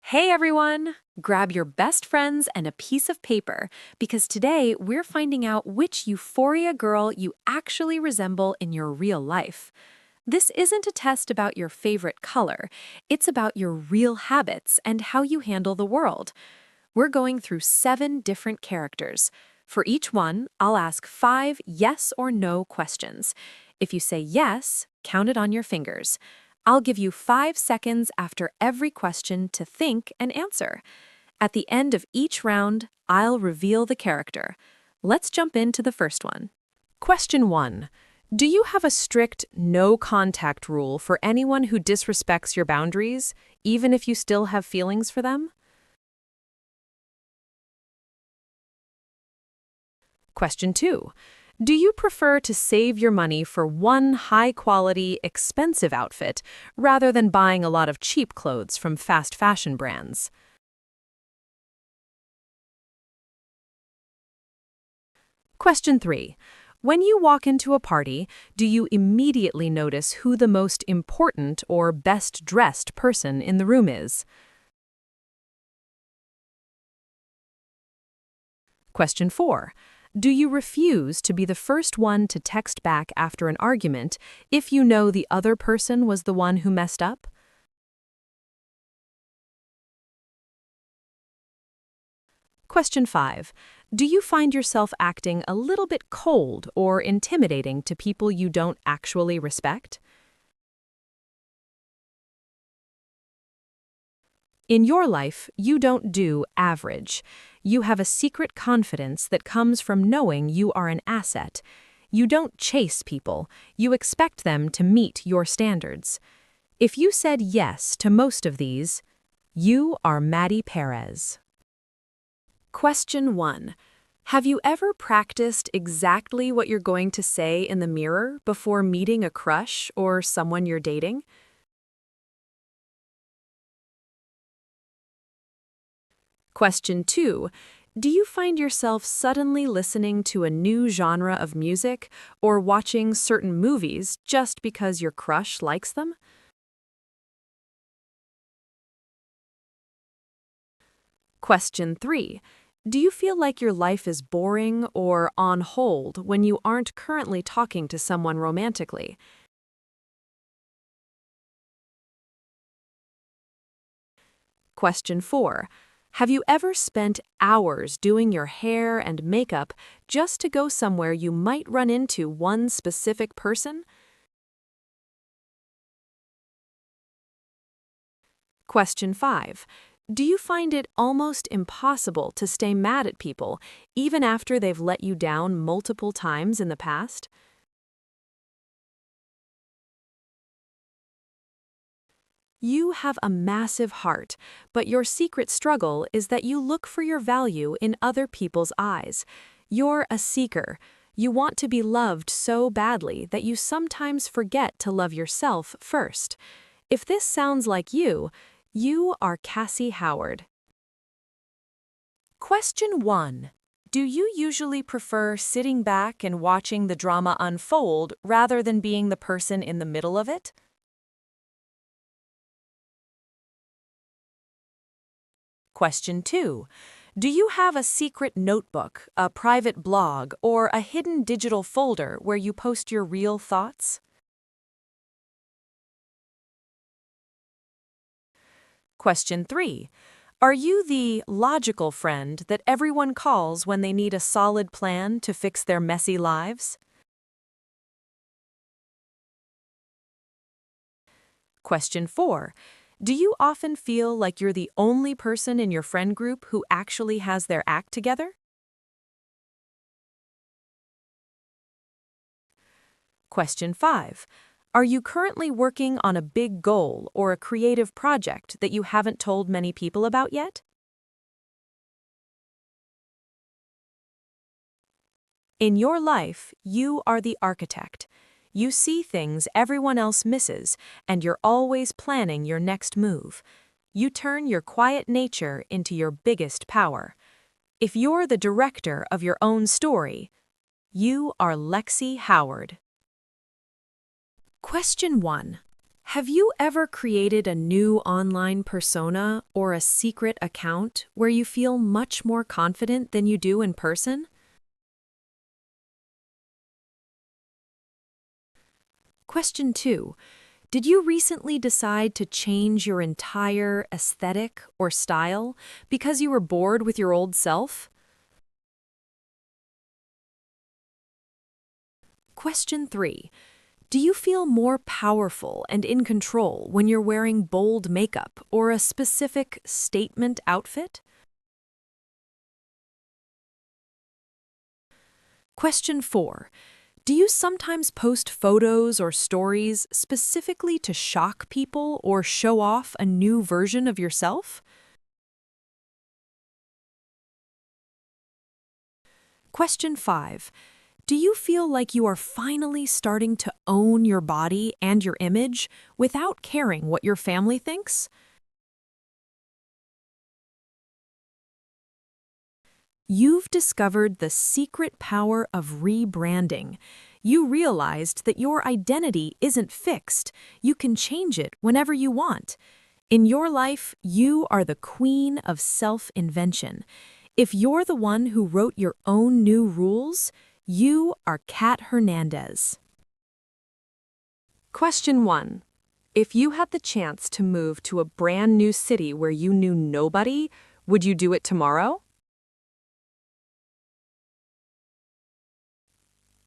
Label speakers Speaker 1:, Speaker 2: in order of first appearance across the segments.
Speaker 1: Hey everyone! Grab your best friends and a piece of paper because today we're finding out which Euphoria girl you actually resemble in your real life. This isn't a test about your favorite color, it's about your real habits and how you handle the world. We're going through 7 different characters. For each one, I'll ask 5 yes or no questions. If you say yes, count it on your fingers. I'll give you 5 seconds after every question to think and answer. At the end of each round, I'll reveal the character. Let's jump into the first one. Question 1. Do you have a strict no contact rule for anyone who disrespects your boundaries, even if you still have feelings for them? Question 2. Do you prefer to save your money for one high-quality, expensive outfit rather than buying a lot of cheap clothes from fast fashion brands? Question 3. When you walk into a party, do you immediately notice who the most important or best-dressed person in the room is? Question 4. Do you refuse to be the first one to text back after an argument if you know the other person was the one who messed up? Question 5. Do you find yourself acting a little bit cold or intimidating to people you don't actually respect? In your life, you don't do average. You have a secret confidence that comes from knowing you are an asset. You don't chase people, you expect them to meet your standards. If you said yes to most of these, you are Maddy Perez. Question 1. Have you ever practiced exactly what you're going to say in the mirror before meeting a crush or someone you're dating? Question 2. Do you find yourself suddenly listening to a new genre of music or watching certain movies just because your crush likes them? Question 3. Do you feel like your life is boring or on hold when you aren't currently talking to someone romantically? Question 4. Have you ever spent hours doing your hair and makeup just to go somewhere you might run into one specific person? Question 5. Do you find it almost impossible to stay mad at people even after they've let you down multiple times in the past? You have a massive heart, but your secret struggle is that you look for your value in other people's eyes. You're a seeker. You want to be loved so badly that you sometimes forget to love yourself first. If this sounds like you are Cassie Howard. Question 1. Do you usually prefer sitting back and watching the drama unfold rather than being the person in the middle of it? Question 2. Do you have a secret notebook, a private blog, or a hidden digital folder where you post your real thoughts? Question 3. Are you the logical friend that everyone calls when they need a solid plan to fix their messy lives? Question 4. Do you often feel like you're the only person in your friend group who actually has their act together? Question 5. Are you currently working on a big goal or a creative project that you haven't told many people about yet? In your life, you are the architect. You see things everyone else misses, and you're always planning your next move. You turn your quiet nature into your biggest power. If you're the director of your own story, you are Lexi Howard. Question 1. Have you ever created a new online persona or a secret account where you feel much more confident than you do in person? Question 2. Did you recently decide to change your entire aesthetic or style because you were bored with your old self? Question 3. Do you feel more powerful and in control when you're wearing bold makeup or a specific statement outfit? Question 4. Do you sometimes post photos or stories specifically to shock people or show off a new version of yourself? Question 5. Do you feel like you are finally starting to own your body and your image without caring what your family thinks? You've discovered the secret power of rebranding. You realized that your identity isn't fixed. You can change it whenever you want. In your life, you are the queen of self-invention. If you're the one who wrote your own new rules, you are Kat Hernandez. Question 1. If you had the chance to move to a brand new city where you knew nobody, would you do it tomorrow?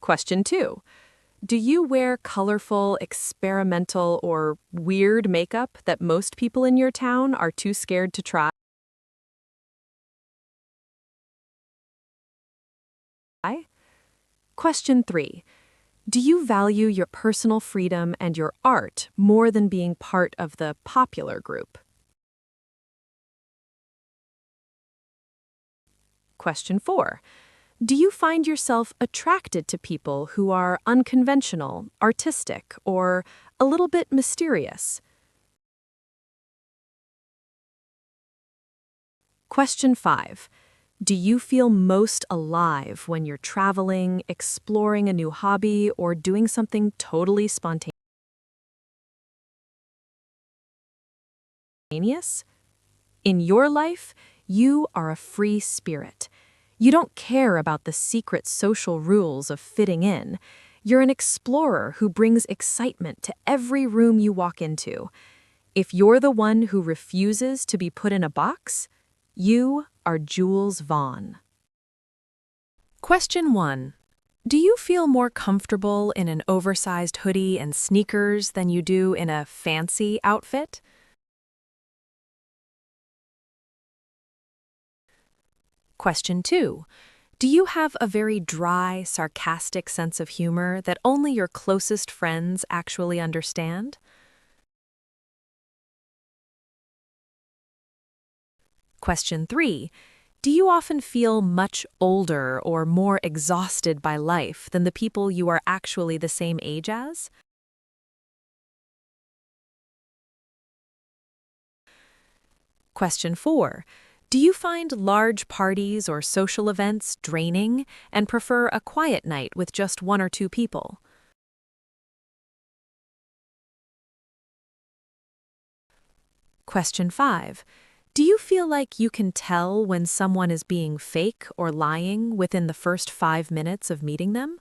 Speaker 1: Question 2. Do you wear colorful, experimental, or weird makeup that most people in your town are too scared to try? Question 3. Do you value your personal freedom and your art more than being part of the popular group? Question 4. Do you find yourself attracted to people who are unconventional, artistic, or a little bit mysterious? Question 5. Do you feel most alive when you're traveling, exploring a new hobby, or doing something totally spontaneous? In your life, you are a free spirit. You don't care about the secret social rules of fitting in. You're an explorer who brings excitement to every room you walk into. If you're the one who refuses to be put in a box, you are Jules Vaughn. Question 1. Do you feel more comfortable in an oversized hoodie and sneakers than you do in a fancy outfit? Question 2. Do you have a very dry, sarcastic sense of humor that only your closest friends actually understand? Question 3. Do you often feel much older or more exhausted by life than the people you are actually the same age as? Question 4. Do you find large parties or social events draining and prefer a quiet night with just one or two people? Question 5. Do you feel like you can tell when someone is being fake or lying within the first 5 minutes of meeting them?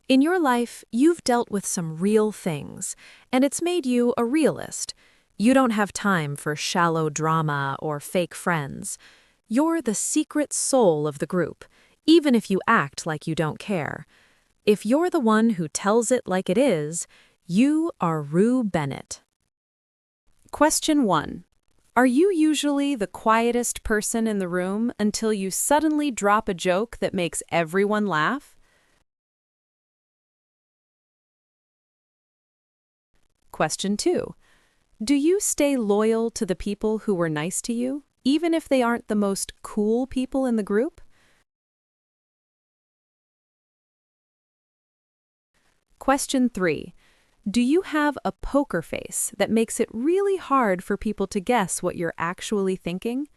Speaker 1: In your life, you've dealt with some real things, and it's made you a realist. You don't have time for shallow drama or fake friends. You're the secret soul of the group, even if you act like you don't care. If you're the one who tells it like it is, you are Rue Bennett. Question 1. Are you usually the quietest person in the room until you suddenly drop a joke that makes everyone laugh? Question 2. Do you stay loyal to the people who were nice to you, even if they aren't the most cool people in the group? Question 3. Do you have a poker face that makes it really hard for people to guess what you're actually thinking?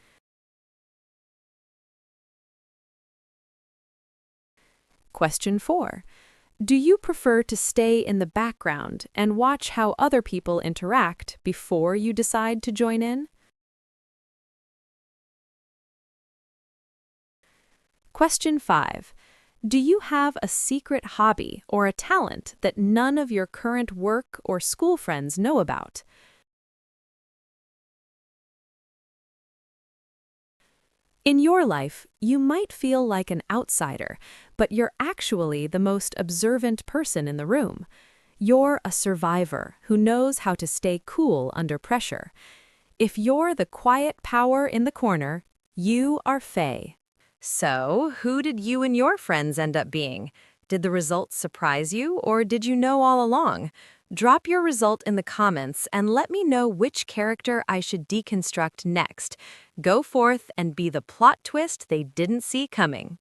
Speaker 1: Question 4. Do you prefer to stay in the background and watch how other people interact before you decide to join in? Question 5. Do you have a secret hobby or a talent that none of your current work or school friends know about? In your life, you might feel like an outsider, but you're actually the most observant person in the room. You're a survivor who knows how to stay cool under pressure. If you're the quiet power in the corner, you are Faye. So, who did you and your friends end up being? Did the results surprise you, or did you know all along? Drop your result in the comments and let me know which character I should deconstruct next. Go forth and be the plot twist they didn't see coming.